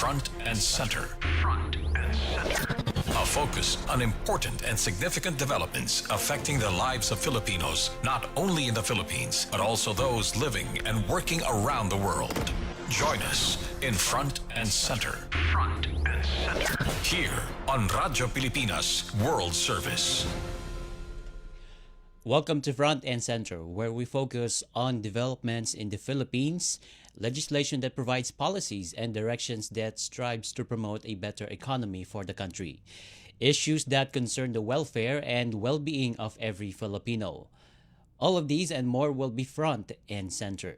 Front and Center. Front and Center. A focus on important and significant developments affecting the lives of Filipinos, not only in the Philippines, but also those living and working around the world. Join us in Front and Center. Front and Center. Here on Radyo Pilipinas World Service. Welcome to Front and Center, where we focus on developments in the Philippines, legislation that provides policies and directions that strives to promote a better economy for the country, issues that concern the welfare and well-being of every Filipino. All of these and more will be front and center.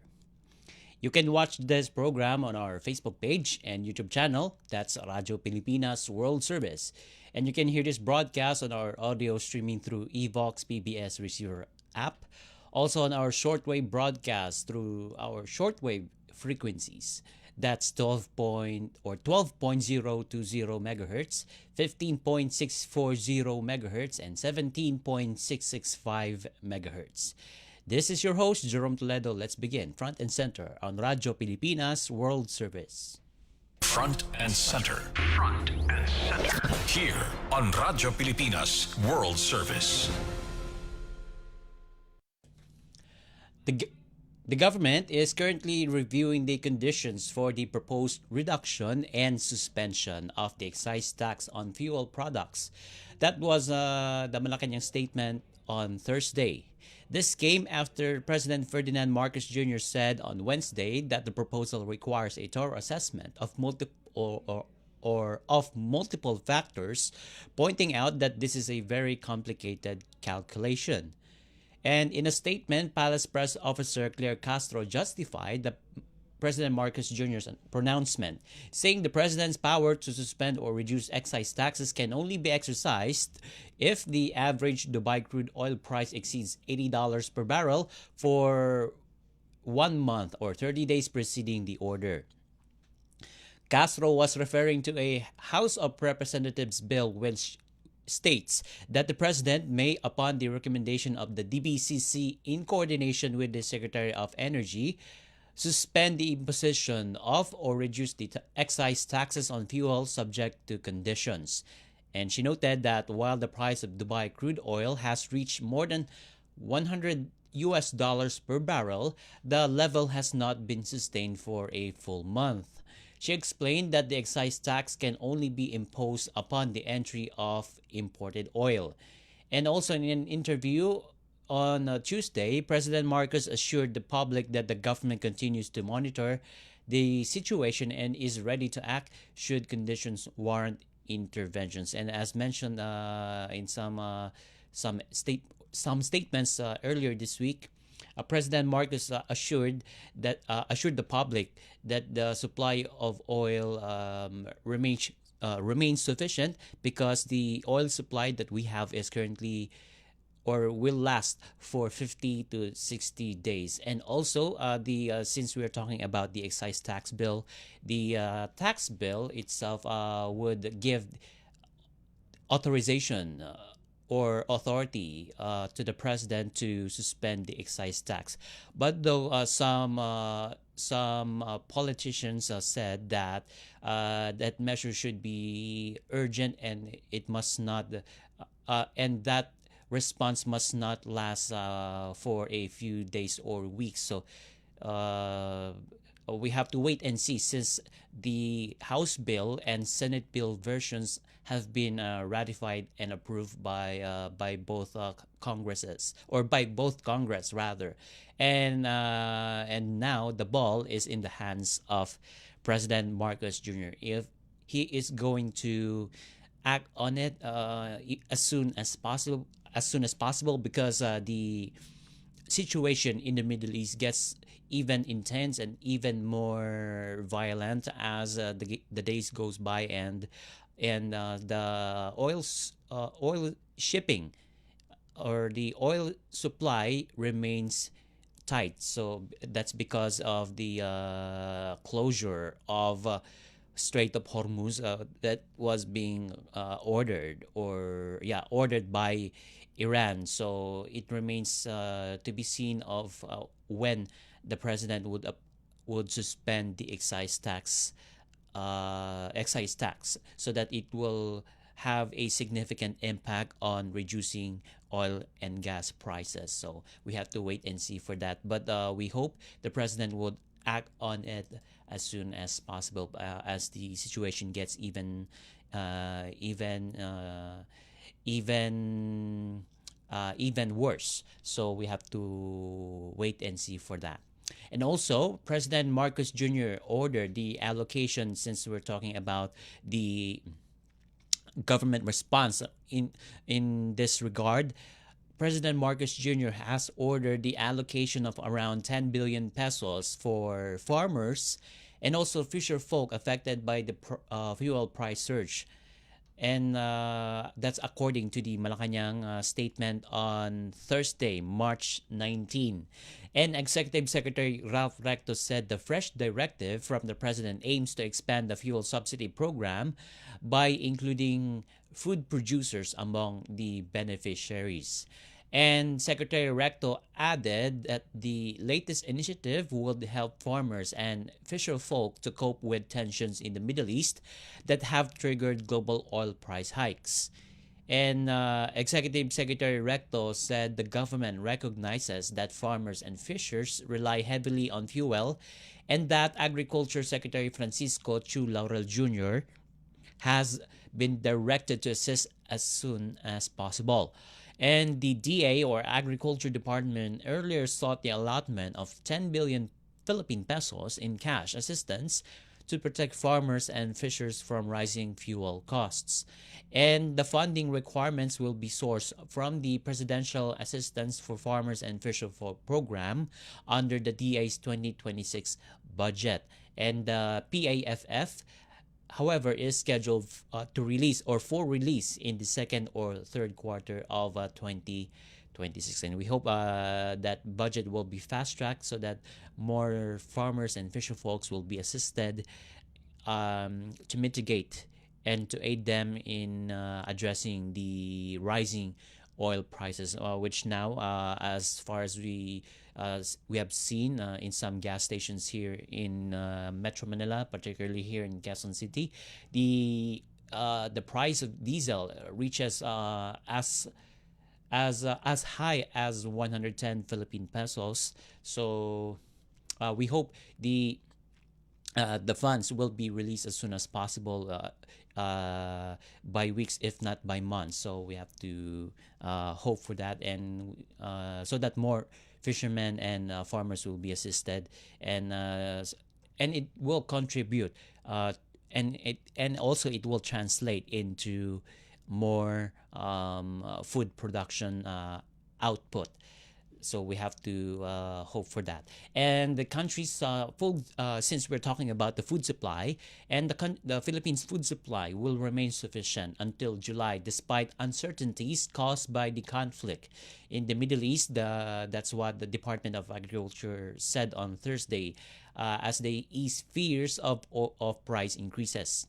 You can watch this program on our Facebook page and YouTube channel. That's Radyo Pilipinas World Service. And you can hear this broadcast on our audio streaming through Evox PBS receiver app. Also on our shortwave broadcast through our shortwave frequencies. That's 12.020 megahertz, 15.640 megahertz, and 17.665 megahertz. This is your host, Jerome Toledo. Let's begin. Front and Center on Radyo Pilipinas World Service. Front and Center. Front and Center. Here on Radyo Pilipinas World Service. The government is currently reviewing the conditions for the proposed reduction and suspension of the excise tax on fuel products. That was the Malacanang statement on Thursday. This came after President Ferdinand Marcos Jr. said on Wednesday that the proposal requires a thorough assessment of multiple factors, pointing out that this is a very complicated calculation. And in a statement, Palace Press Officer Claire Castro justified the President Marcos Jr.'s pronouncement, saying the president's power to suspend or reduce excise taxes can only be exercised if the average Dubai crude oil price exceeds $80 per barrel for 1 month or 30 days preceding the order. Castro was referring to a House of Representatives bill which states that the president may, upon the recommendation of the DBCC in coordination with the Secretary of Energy, suspend the imposition of or reduce the excise taxes on fuel subject to conditions. And she noted that while the price of Dubai crude oil has reached more than $100 per barrel, the level has not been sustained for a full month. She explained that the excise tax can only be imposed upon the entry of imported oil. And also in an interview on Tuesday, President Marcos assured the public that the government continues to monitor the situation and is ready to act should conditions warrant interventions. And as mentioned in some statements earlier this week, President Marcos assured the public that the supply of oil remains sufficient because the oil supply that we have is currently or will last for 50 to 60 days. And also, since we're talking about the excise tax bill, the tax bill itself would give authorization or authority to the president to suspend the excise tax. But though some politicians said that that measure should be urgent and it must not, and that response must not last for a few days or weeks. So we have to wait and see, since the House bill and Senate bill versions have been ratified and approved by both Congresses, or by both Congress rather, and now the ball is in the hands of President Marcos Jr. If he is going to act on it as soon as possible, because the situation in the Middle East gets even intense and even more violent as the days goes by, and the oil shipping or the oil supply remains tight. So that's because of the closure of Strait of Hormuz that was being ordered by Iran. So it remains to be seen of when the president would suspend the excise tax excise tax, so that it will have a significant impact on reducing oil and gas prices. So we have to wait and see for that. But we hope the president would act on it as soon as possible, as the situation gets uh, even uh, even even worse. So we have to wait and see for that. And also, President Marcos Jr. ordered the allocation, since we're talking about the government response in this regard. President Marcos Jr. has ordered the allocation of around 10 billion pesos for farmers and also fisher folk affected by the fuel price surge. And that's according to the Malacanang statement on Thursday, March 19. And Executive Secretary Ralph Recto said the fresh directive from the president aims to expand the fuel subsidy program by including food producers among the beneficiaries. And Secretary Recto added that the latest initiative would help farmers and fisher folk to cope with tensions in the Middle East that have triggered global oil price hikes. And Executive Secretary Recto said the government recognizes that farmers and fishers rely heavily on fuel, and that Agriculture Secretary Francisco Chu Laurel Jr. has been directed to assist as soon as possible. And the DA, or Agriculture Department, earlier sought the allotment of 10 billion Philippine pesos in cash assistance to protect farmers and fishers from rising fuel costs. And the funding requirements will be sourced from the Presidential Assistance for Farmers and Fisher Folk program under the DA's 2026 budget. And the PAFF, however, is scheduled to release or for release in the second or third quarter of 2026. And we hope that budget will be fast-tracked so that more farmers and fisher folks will be assisted to mitigate and to aid them in addressing the rising oil prices, which now, as far as we have seen in some gas stations here in Metro Manila, particularly here in Quezon City, the price of diesel reaches as high as 110 Philippine pesos. So we hope the funds will be released as soon as possible, by weeks, if not by months. So we have to hope for that, and so that more fishermen and farmers will be assisted, and it will contribute, and also it will translate into more food production output. So we have to hope for that. And the country's food, since we're talking about the food supply, and the Philippines' food supply will remain sufficient until July, despite uncertainties caused by the conflict in the Middle East. That's what the Department of Agriculture said on Thursday, as they ease fears of price increases.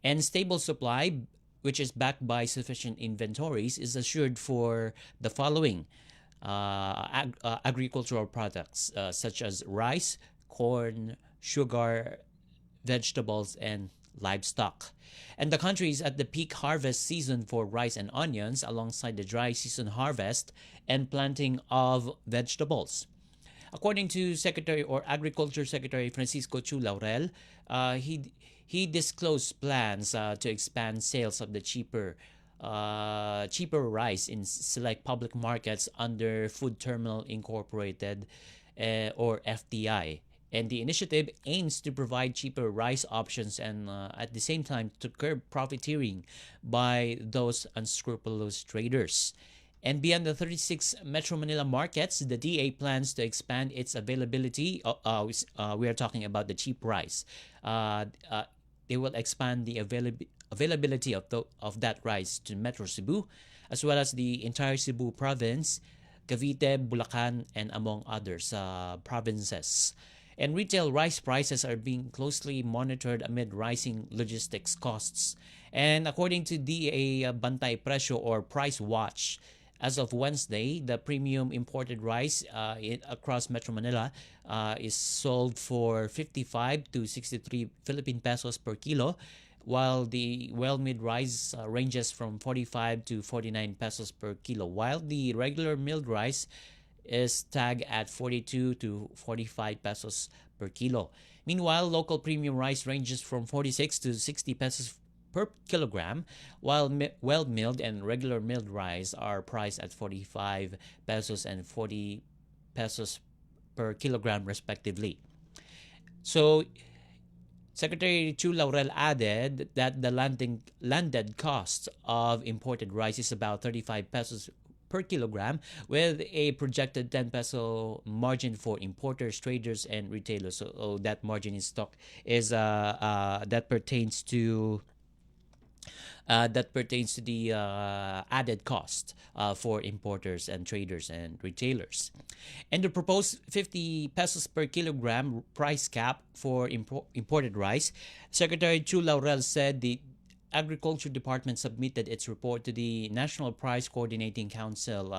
And stable supply, which is backed by sufficient inventories, is assured for the following agricultural products, such as rice, corn, sugar, vegetables, and livestock. And the country is at the peak harvest season for rice and onions, alongside the dry season harvest and planting of vegetables. According to Agriculture Secretary Francisco Chu Laurel, he disclosed plans to expand sales of the cheaper rice in select public markets under Food Terminal Incorporated, or FTI. And the initiative aims to provide cheaper rice options, and at the same time to curb profiteering by those unscrupulous traders. And beyond the 36 Metro Manila markets, the DA plans to expand its availability. We are talking about the cheap rice. They will expand the availability of that rice to Metro Cebu, as well as the entire Cebu province, Cavite, Bulacan, and among others provinces. And retail rice prices are being closely monitored amid rising logistics costs. And according to DA Bantay Presyo, or Price Watch, As of Wednesday, the premium imported rice across Metro Manila is sold for 55 to 63 Philippine pesos per kilo, while the well-milled rice ranges from 45 to 49 pesos per kilo, while the regular milled rice is tagged at 42 to 45 pesos per kilo. Meanwhile, local premium rice ranges from 46 to 60 pesos per kilogram, while well-milled and regular milled rice are priced at 45 pesos and 40 pesos per kilogram respectively. So Secretary Chu Laurel added that the landed cost of imported rice is about 35 pesos per kilogram, with a projected 10 peso margin for importers, traders, and retailers. So that margin in stock is that pertains to the added cost for importers and traders and retailers. And the proposed 50 pesos per kilogram price cap for imported rice, Secretary Chu Laurel said the Agriculture Department submitted its report to the National Price Coordinating Council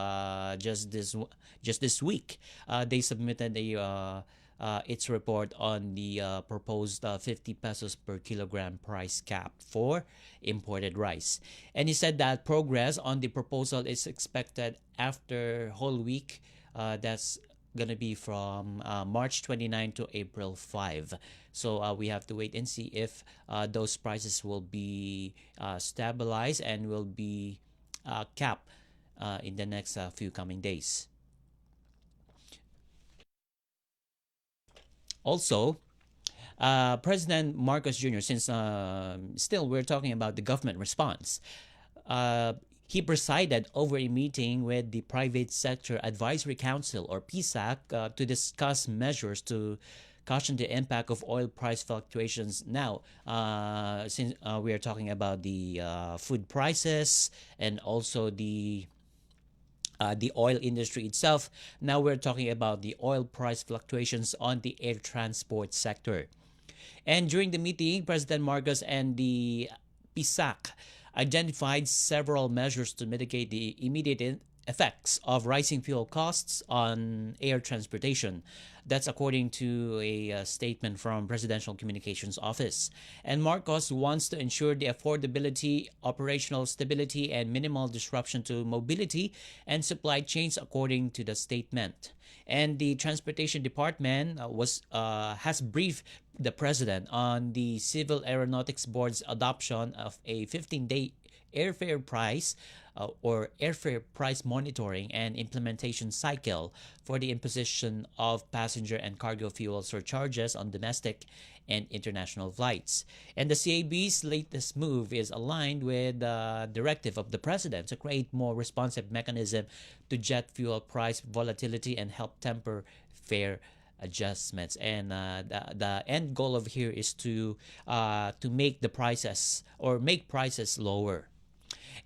just this week. They submitted its report on the proposed 50 pesos per kilogram price cap for imported rice. And he said that progress on the proposal is expected after whole week. That's going to be from March 29 to April 5. So we have to wait and see if those prices will be stabilized and will be capped in the next few coming days. Also, President Marcos Jr., since still we're talking about the government response, he presided over a meeting with the Private Sector Advisory Council, or PSAC, to discuss measures to cushion the impact of oil price fluctuations. Now, since we are talking about the food prices and also the oil industry itself, now we're talking about the oil price fluctuations on the air transport sector. And during the meeting, President Marcos and the PSAC identified several measures to mitigate the immediate effects of rising fuel costs on air transportation. That's according to a statement from Presidential Communications Office. And Marcos wants to ensure the affordability, operational stability, and minimal disruption to mobility and supply chains, according to the statement. And the Transportation Department has briefed the President on the Civil Aeronautics Board's adoption of a 15-day airfare price or airfare price monitoring and implementation cycle for the imposition of passenger and cargo fuel surcharges on domestic and international flights. And the CAB's latest move is aligned with the directive of the President to create more responsive mechanism to jet fuel price volatility and help temper fare adjustments. And the end goal of here is to make the prices or make prices lower.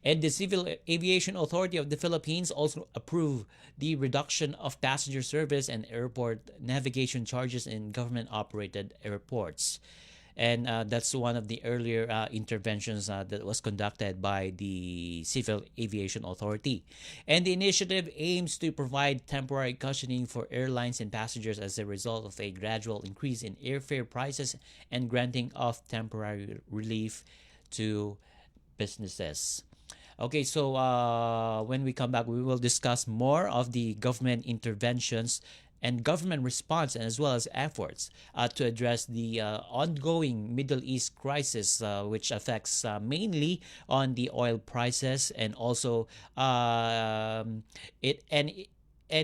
And the Civil Aviation Authority of the Philippines also approved the reduction of passenger service and airport navigation charges in government-operated airports. And that's one of the earlier interventions that was conducted by the Civil Aviation Authority. And the initiative aims to provide temporary cushioning for airlines and passengers as a result of a gradual increase in airfare prices and granting of temporary relief to businesses. Okay, so when we come back, we will discuss more of the government interventions and government response, and as well as efforts to address the ongoing Middle East crisis, which affects mainly on the oil prices, and also and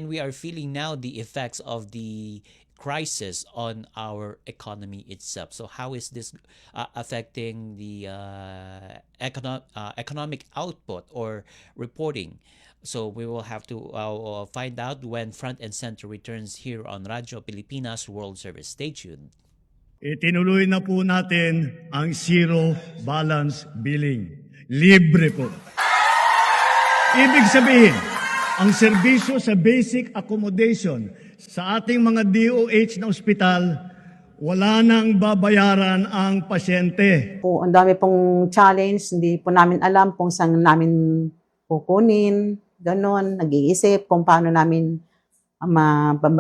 we are feeling now the effects of the crisis on our economy itself. So how is this affecting the economic output or reporting? So we will have to find out when Front and Center returns here on Radyo Pilipinas World Service. Stay tuned. Itinuloy na po natin ang zero balance billing. Libre po. Ibig sabihin, ang serbisyo sa basic accommodation sa ating mga DOH na ospital, wala nang babayaran ang pasyente. Ang dami pong challenge, hindi po namin alam kung saan namin kukunin. ganon, nag-iisip kung paano namin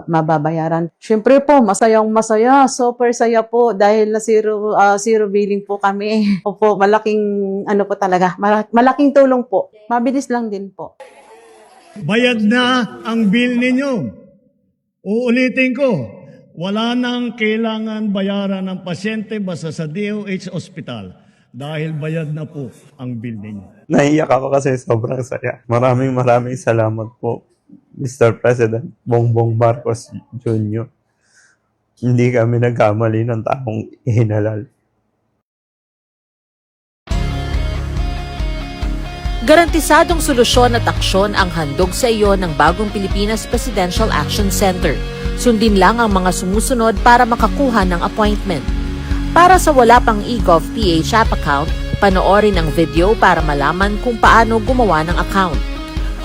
mababayaran. Siyempre po, masayang masaya, super saya po dahil na zero billing po kami. Opo, malaking ano po talaga, malaking tulong po. Mabilis lang din po. Bayad na ang bill ninyo. Uulitin ko, wala nang kailangan bayaran ng pasyente basta sa DOH Hospital dahil bayad na po ang bill ninyo. Naiyak ako kasi sobrang saya. Maraming salamat po, Mr. President Bongbong Marcos Jr. Hindi kami nagkamali ng taong ihinalal. Garantisadong solusyon at aksyon ang handog sa iyo ng Bagong Pilipinas Presidential Action Center. Sundin lang ang mga sumusunod para makakuha ng appointment. Para sa wala pang eGov.ph app account, panoorin ang video para malaman kung paano gumawa ng account.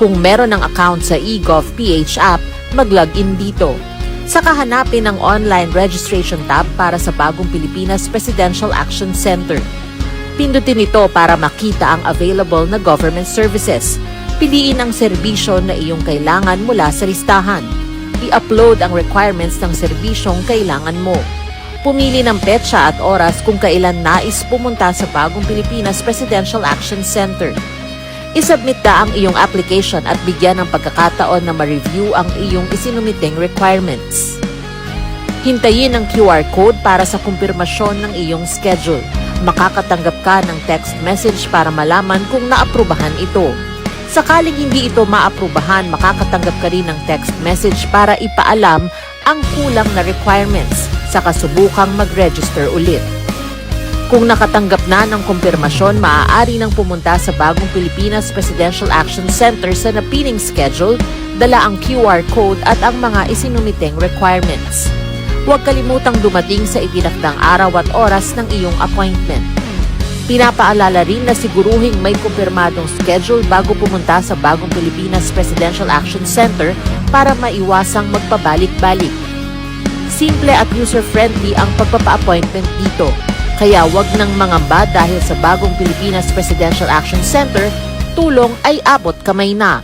Kung meron ng account sa eGov.ph app, mag-login dito. Saka hanapin ang online registration tab para sa Bagong Pilipinas Presidential Action Center. Pindutin ito para makita ang available na government services. Piliin ang serbisyo na iyong kailangan mula sa listahan. I-upload ang requirements ng serbisyong kailangan mo. Pumili ng petsa at oras kung kailan nais pumunta sa Bagong Pilipinas Presidential Action Center. I-submit na ang iyong application at bigyan ng pagkakataon na ma-review ang iyong isinumiting requirements. Hintayin ang QR code para sa kumpirmasyon ng iyong schedule. Makakatanggap ka ng text message para malaman kung naaprubahan ito. Sakaling hindi ito maaprubahan, makakatanggap ka rin ng text message para ipaalam ang kulang na requirements sa kasubukang mag-register ulit. Kung nakatanggap na ng kumpirmasyon, maaari nang pumunta sa Bagong Pilipinas Presidential Action Center sa napiling schedule, dala ang QR code at ang mga isinumiteng requirements. Huwag kalimutang dumating sa itinakdang araw at oras ng iyong appointment. Pinapaalala rin na siguruhing may kumpirmadong schedule bago pumunta sa Bagong Pilipinas Presidential Action Center para maiwasang magpabalik-balik. Simple at user-friendly ang pagpapa-appointment dito, kaya wag nang mangamba dahil sa Bagong Pilipinas Presidential Action Center, tulong ay abot kamay na.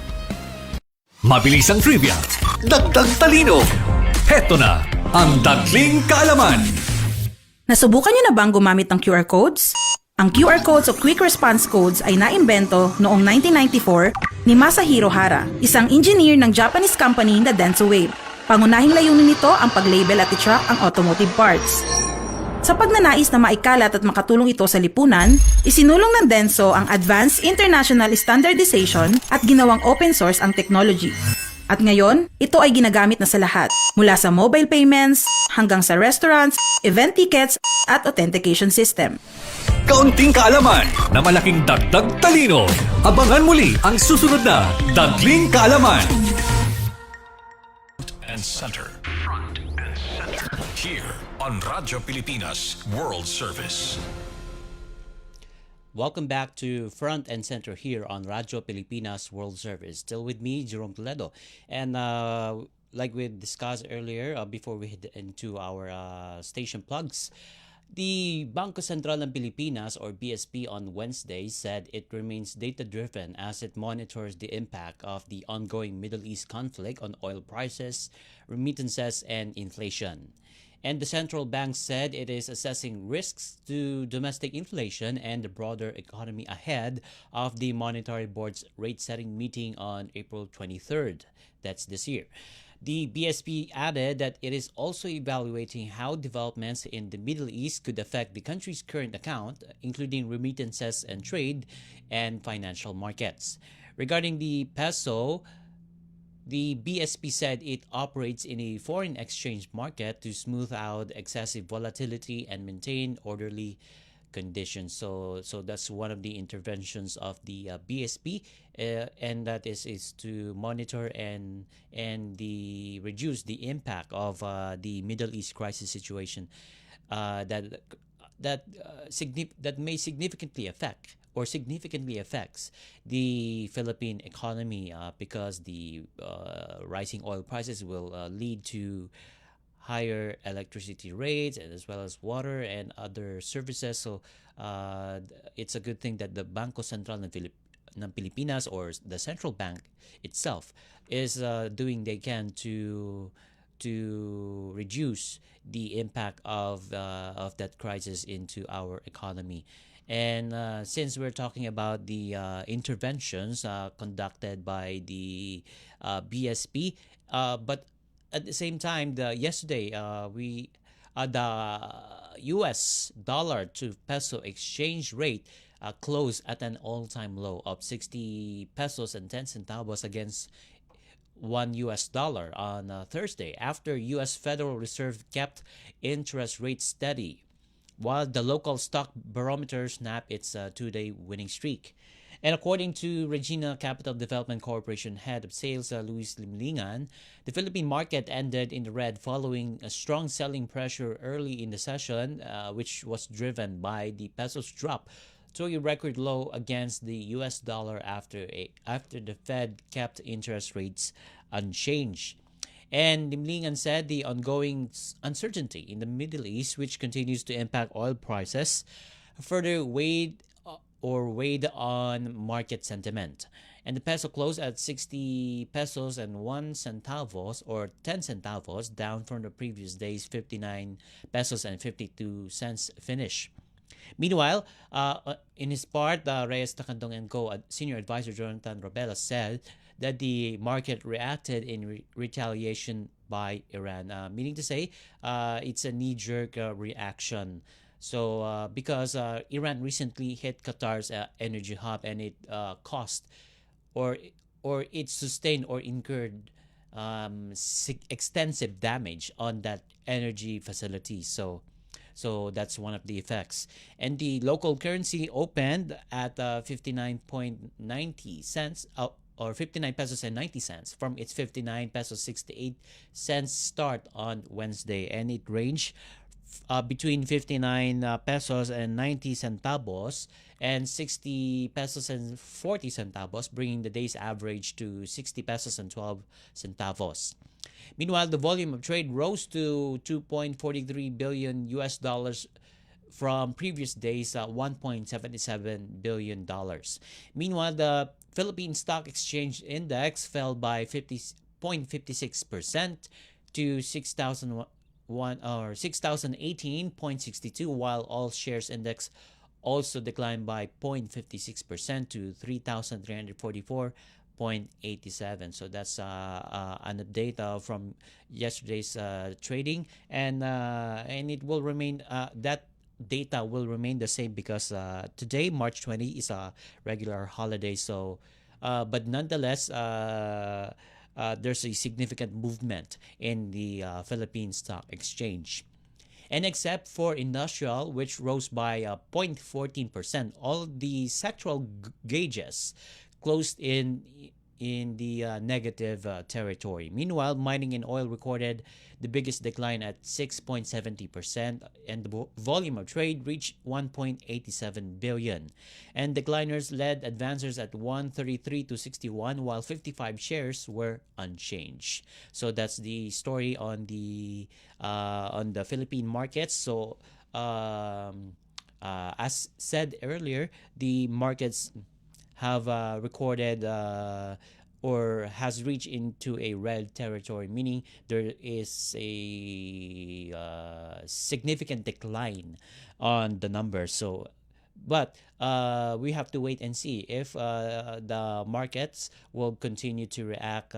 Mabilis ang trivia, dagdag talino. Heto na ang Dagling Kaalaman. Nasubukan niyo na bang gumamit ng QR codes? Ang QR codes o Quick Response Codes ay naimbento noong 1994 ni Masahiro Hara, isang engineer ng Japanese company na Denso Wave. Pangunahing layunin nito ang pag-label at i-track ang automotive parts. Sa pagnanais na maikalat at makatulong ito sa lipunan, isinulong ng Denso ang Advanced International Standardization at ginawang open source ang technology. At ngayon, ito ay ginagamit na sa lahat, mula sa mobile payments hanggang sa restaurants, event tickets at authentication system. Kaunting kaalaman na malaking dagdag talino. Abangan muli ang susunod na Dagling Kaalaman. And center. Front and center. Here on Radyo Pilipinas World Service. Welcome back to Front and Center here on Radyo Pilipinas World Service. Still with me, Jerome Toledo. And like we discussed earlier, before we head into our station plugs, the Bangko Sentral ng Pilipinas, or BSP, on Wednesday said it remains data-driven as it monitors the impact of the ongoing Middle East conflict on oil prices, remittances, and inflation. And the central bank said it is assessing risks to domestic inflation and the broader economy ahead of the Monetary Board's rate-setting meeting on April 23rd. That's this year. The BSP added that it is also evaluating how developments in the Middle East could affect the country's current account, including remittances and trade and financial markets. Regarding the peso, the BSP said it operates in a foreign exchange market to smooth out excessive volatility and maintain orderly conditions. So that's one of the interventions of the BSP, and that is to monitor and reduce the impact of the Middle East crisis situation that may significantly affects the Philippine economy, because the rising oil prices will lead to higher electricity rates, and as well as water and other services. So it's a good thing that the Bangko Sentral ng Pilipinas or the central bank itself is doing they can to reduce the impact of that crisis into our economy. And since we're talking about the interventions conducted by the BSP, but at the same time, the yesterday we the U.S. dollar to peso exchange rate closed at an all-time low of 60 pesos and 10 centavos against $1 on Thursday, after U.S. Federal Reserve kept interest rates steady, while the local stock barometer snapped its two-day winning streak. And according to Regina Capital Development Corporation head of sales Luis Limlingan, the Philippine market ended in the red following a strong selling pressure early in the session, which was driven by the peso's drop to a record low against the US dollar after the Fed kept interest rates unchanged. And Limlingan said the ongoing uncertainty in the Middle East, which continues to impact oil prices, further weighed on market sentiment. And the peso closed at 60 pesos and 1 centavos or 10 centavos, down from the previous day's 59 pesos and 52 cents finish. Meanwhile, in his part, Reyes Takandong and Co. Senior Advisor Jonathan Robela said that the market reacted in retaliation by Iran, meaning to say it's a knee-jerk reaction. So because Iran recently hit Qatar's energy hub, and it cost or it sustained or incurred extensive damage on that energy facility. So that's one of the effects. And the local currency opened at 59.90 cents or 59 pesos and 90 cents from its 59 pesos 68 cents start on Wednesday, and it ranged between 59 pesos and 90 centavos and 60 pesos and 40 centavos, bringing the day's average to 60 pesos and 12 centavos. Meanwhile, the volume of trade rose to 2.43 billion US dollars from previous days 1.77 billion dollars. Meanwhile, the Philippine Stock Exchange Index fell by 50.56% to 6,018.62, while all shares index also declined by 0.56% to 3,344.87. So that's an update from yesterday's trading, and it will remain that data will remain the same because today, March 20, is a regular holiday. So, but nonetheless, there's a significant movement in the Philippine Stock Exchange. And except for industrial, which rose by 0.14%, all the sectoral gauges closed in the negative territory. Meanwhile, mining and oil recorded the biggest decline at 6.70%, and the volume of trade reached 1.87 billion. And decliners led advancers at 133 to 61, while 55 shares were unchanged. So that's the story on the Philippine markets. So as said earlier, the markets have recorded or has reached into a red territory, meaning there is a significant decline on the numbers. So, but we have to wait and see if the markets will continue to react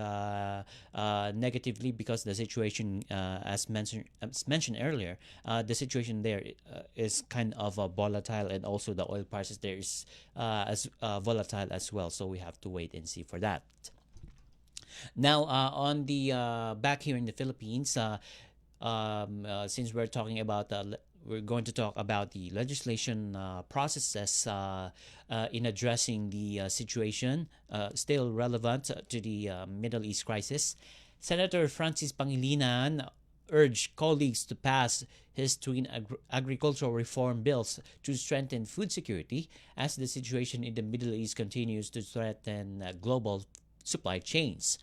negatively, because the situation, as mentioned earlier, the situation there is kind of volatile, and also the oil prices there is as volatile as well. So we have to wait and see for that. Now, on the back here in the Philippines, since we're talking about we're going to talk about the legislation processes in addressing the situation still relevant to the Middle East crisis. Senator Francis Pangilinan urged colleagues to pass his twin agricultural reform bills to strengthen food security as the situation in the Middle East continues to threaten global supply chains.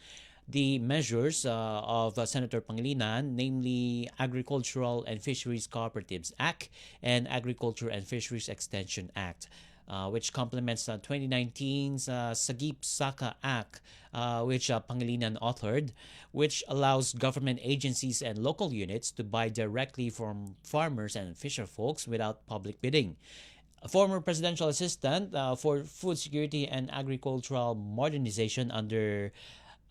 The measures of Senator Pangilinan, namely Agricultural and Fisheries Cooperatives Act and Agriculture and Fisheries Extension Act, which complements 2019's Sagip-Saka Act, which Pangilinan authored, which allows government agencies and local units to buy directly from farmers and fisher folks without public bidding. A former presidential assistant for food security and agricultural modernization under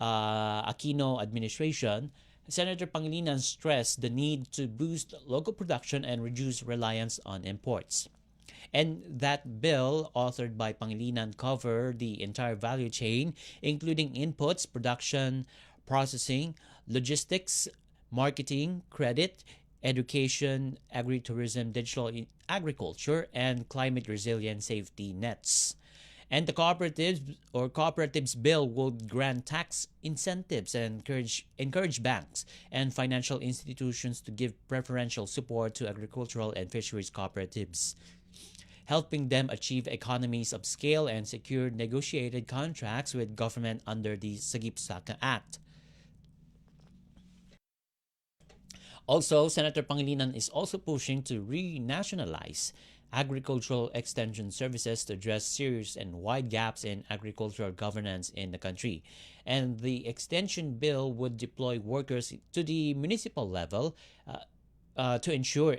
Aquino administration, Senator Pangilinan stressed the need to boost local production and reduce reliance on imports. And that bill, authored by Pangilinan, covered the entire value chain, including inputs, production, processing, logistics, marketing, credit, education, agritourism, digital agriculture, and climate resilient safety nets. And the cooperatives bill would grant tax incentives and encourage banks and financial institutions to give preferential support to agricultural and fisheries cooperatives, helping them achieve economies of scale and secure negotiated contracts with government under the Sagip-Saka Act. Also, Senator Pangilinan is also pushing to renationalize agricultural extension services to address serious and wide gaps in agricultural governance in the country. And the extension bill would deploy workers to the municipal level to ensure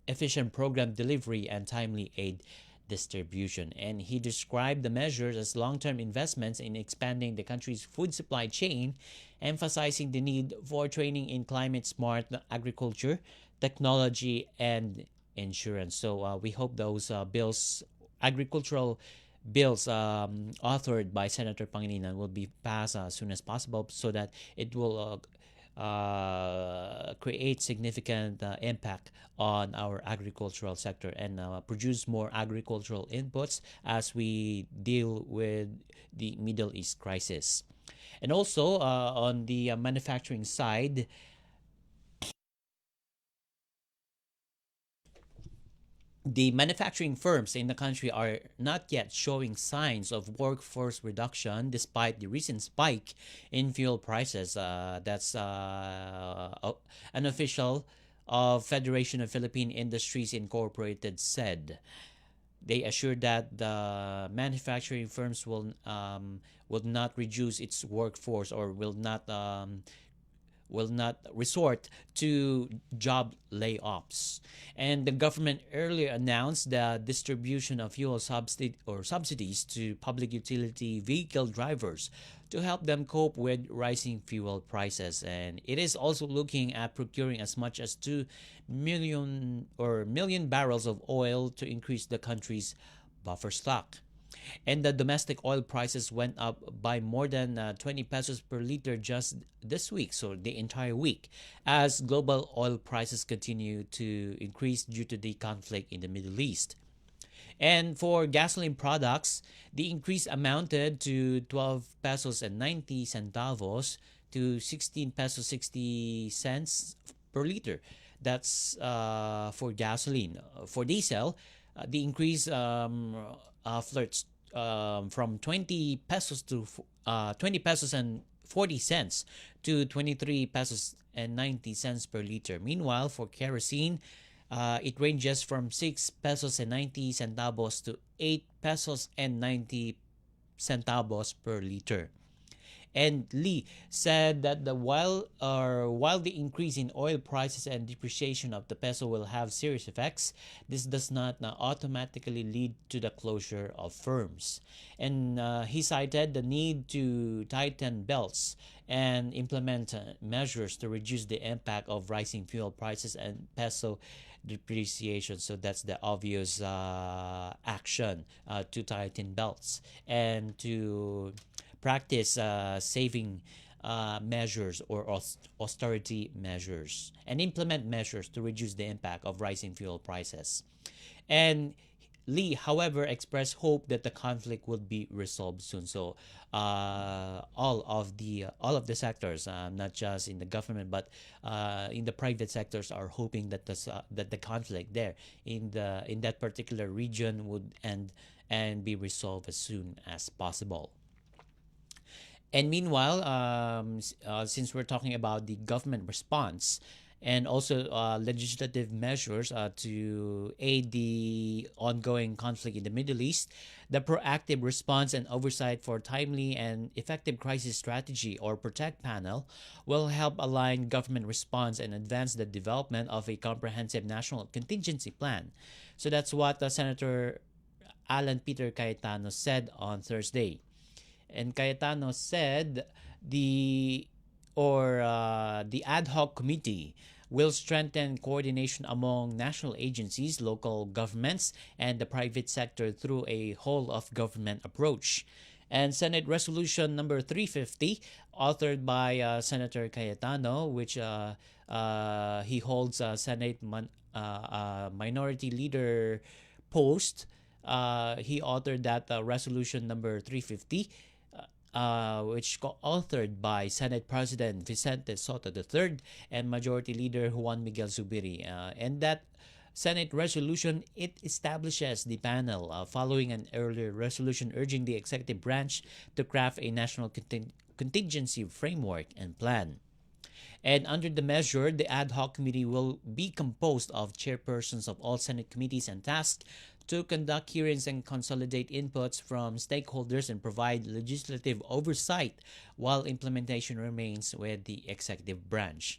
efficient program delivery and timely aid distribution. And he described the measures as long-term investments in expanding the country's food supply chain, emphasizing the need for training in climate-smart agriculture, technology, and insurance. So we hope those agricultural bills authored by Senator Pangilinan will be passed as soon as possible so that it will create significant impact on our agricultural sector and produce more agricultural inputs as we deal with the Middle East crisis. And also on the manufacturing side, the manufacturing firms in the country are not yet showing signs of workforce reduction despite the recent spike in fuel prices. That's an official of Federation of Philippine Industries Incorporated said. They assured that the manufacturing firms will not reduce its workforce or will not resort to job layoffs. And the government earlier announced the distribution of fuel subsidies to public utility vehicle drivers to help them cope with rising fuel prices. And it is also looking at procuring as much as 2 million barrels of oil to increase the country's buffer stock. And the domestic oil prices went up by more than 20 pesos per liter just this week, so the entire week, as global oil prices continue to increase due to the conflict in the Middle East. And for gasoline products, the increase amounted to 12 pesos and 90 centavos to 16 pesos 60 cents per liter. That's for gasoline. For diesel, the increase flirts from 20 pesos to 20 pesos and 40 cents to 23 pesos and 90 cents per liter. Meanwhile, for kerosene, it ranges from 6 pesos and 90 centavos to 8 pesos and 90 centavos per liter. And Lee said that while the increase in oil prices and depreciation of the peso will have serious effects, this does not automatically lead to the closure of firms. And he cited the need to tighten belts and implement measures to reduce the impact of rising fuel prices and peso depreciation. So that's the obvious action to tighten belts and to practice saving measures or austerity measures and implement measures to reduce the impact of rising fuel prices. And Lee, however, expressed hope that the conflict would be resolved soon. So all of the sectors, not just in the government but in the private sectors, are hoping that the conflict there in that particular region would end and be resolved as soon as possible. And meanwhile, since we're talking about the government response and also legislative measures to aid the ongoing conflict in the Middle East. The proactive response and oversight for timely and effective crisis strategy or PROTECT panel will help align government response and advance the development of a comprehensive national contingency plan. So that's what Senator Alan Peter Cayetano said on Thursday. And Cayetano said the ad hoc committee will strengthen coordination among national agencies, local governments, and the private sector through a whole of government approach. And Senate Resolution number 350, authored by Senator Cayetano, which he holds Minority Leader post. He authored that resolution number 350, which co-authored by Senate President Vicente Soto III and Majority Leader Juan Miguel Zubiri. And that Senate resolution, it establishes the panel following an earlier resolution urging the executive branch to craft a national contingency framework and plan. And under the measure, the ad hoc committee will be composed of chairpersons of all Senate committees and tasked to conduct hearings and consolidate inputs from stakeholders and provide legislative oversight while implementation remains with the executive branch.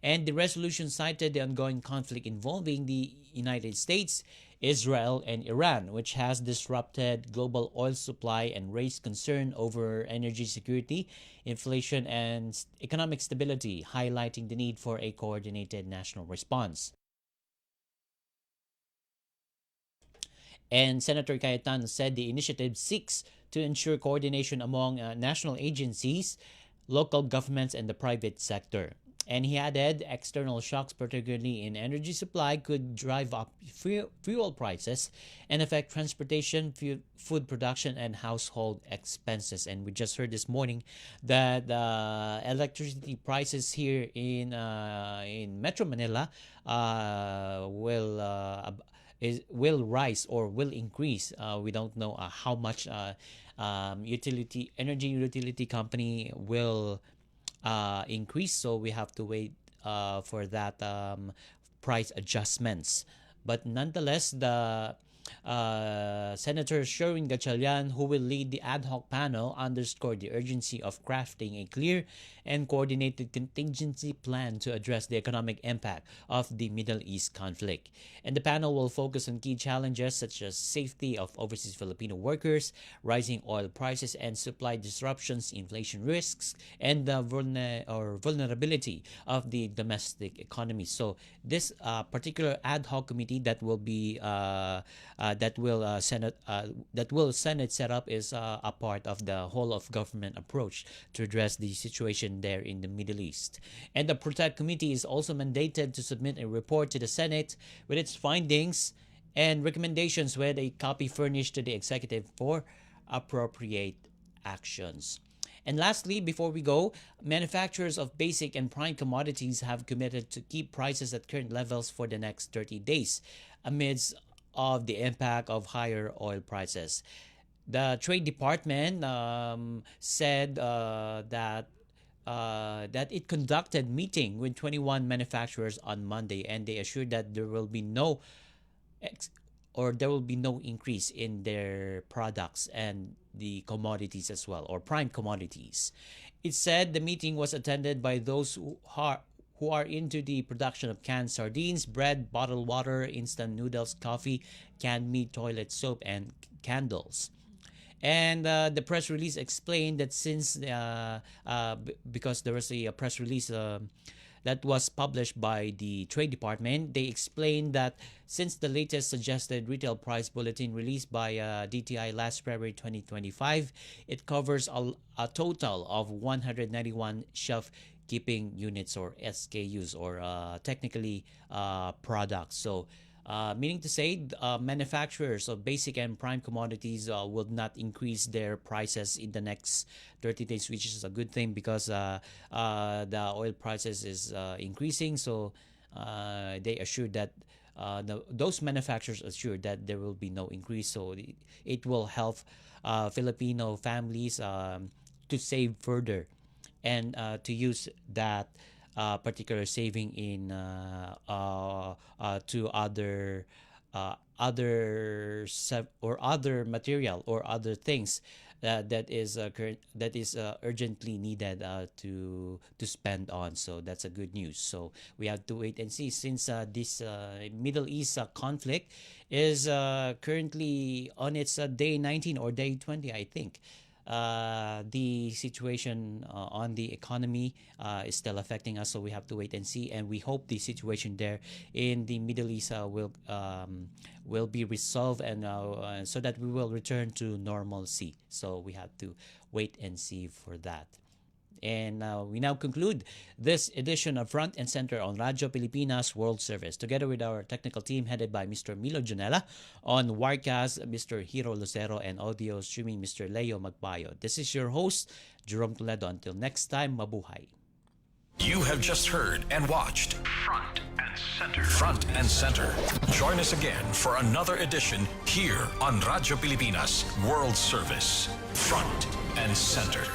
And the resolution cited the ongoing conflict involving the United States, Israel, and Iran, which has disrupted global oil supply and raised concern over energy security, inflation, and economic stability, highlighting the need for a coordinated national response. And Senator Cayetano said the initiative seeks to ensure coordination among national agencies, local governments, and the private sector. And he added external shocks, particularly in energy supply, could drive up fuel prices and affect transportation, food production, and household expenses. And we just heard this morning that electricity prices here in Metro Manila will rise or will increase. We don't know how much energy utility company will increase, so we have to wait for that price adjustments. But nonetheless, the Senator Sherwin Gatchalian, who will lead the ad hoc panel, underscored the urgency of crafting a clear and coordinated contingency plan to address the economic impact of the Middle East conflict. And the panel will focus on key challenges such as safety of overseas Filipino workers, rising oil prices and supply disruptions, inflation risks, and the vulnerability of the domestic economy. So this particular ad hoc committee that will be Senate set up is a part of the whole of government approach to address the situation there in the Middle East. And the Protect Committee is also mandated to submit a report to the Senate with its findings and recommendations, with a copy furnished to the executive for appropriate actions. And lastly, before we go, manufacturers of basic and prime commodities have committed to keep prices at current levels for the next 30 days amidst of the impact of higher oil prices. The Trade Department said that it conducted meeting with 21 manufacturers on Monday, and they assured that there will be no increase in their products and the commodities as well, or prime commodities. It said the meeting was attended by those who are into the production of canned sardines, bread, bottled water, instant noodles, coffee, canned meat, toilet soap, and candles. And the press release explained that since because there was a press release that was published by the Trade Department, they explained that since the latest suggested retail price bulletin released by DTI last February 2025, it covers a total of 191 shelf keeping units, or SKUs, or technically products. So meaning to say, manufacturers of basic and prime commodities will not increase their prices in the next 30 days, which is a good thing because the oil prices is increasing. So they assured that those manufacturers assured that there will be no increase. So it will help Filipino families to save further and to use that particular saving in to other material or other things that is urgently needed to spend on. So that's a good news. So we have to wait and see, since this Middle East conflict is currently on its day 19 or day 20, I think. The situation on the economy is still affecting us, so we have to wait and see. And we hope the situation there in the Middle East will be resolved, and so that we will return to normalcy. So we have to wait and see for that. And we now conclude this edition of Front and Center on Radyo Pilipinas World Service, together with our technical team headed by Mr. Milo Janela, on Wirecast, Mr. Hiro Lucero, and audio streaming, Mr. Leo Magbayo. This is your host, Jerome Toledo. Until next time, mabuhay. You have just heard and watched Front and Center. Front and Center. Join us again for another edition here on Radyo Pilipinas World Service. Front and Center.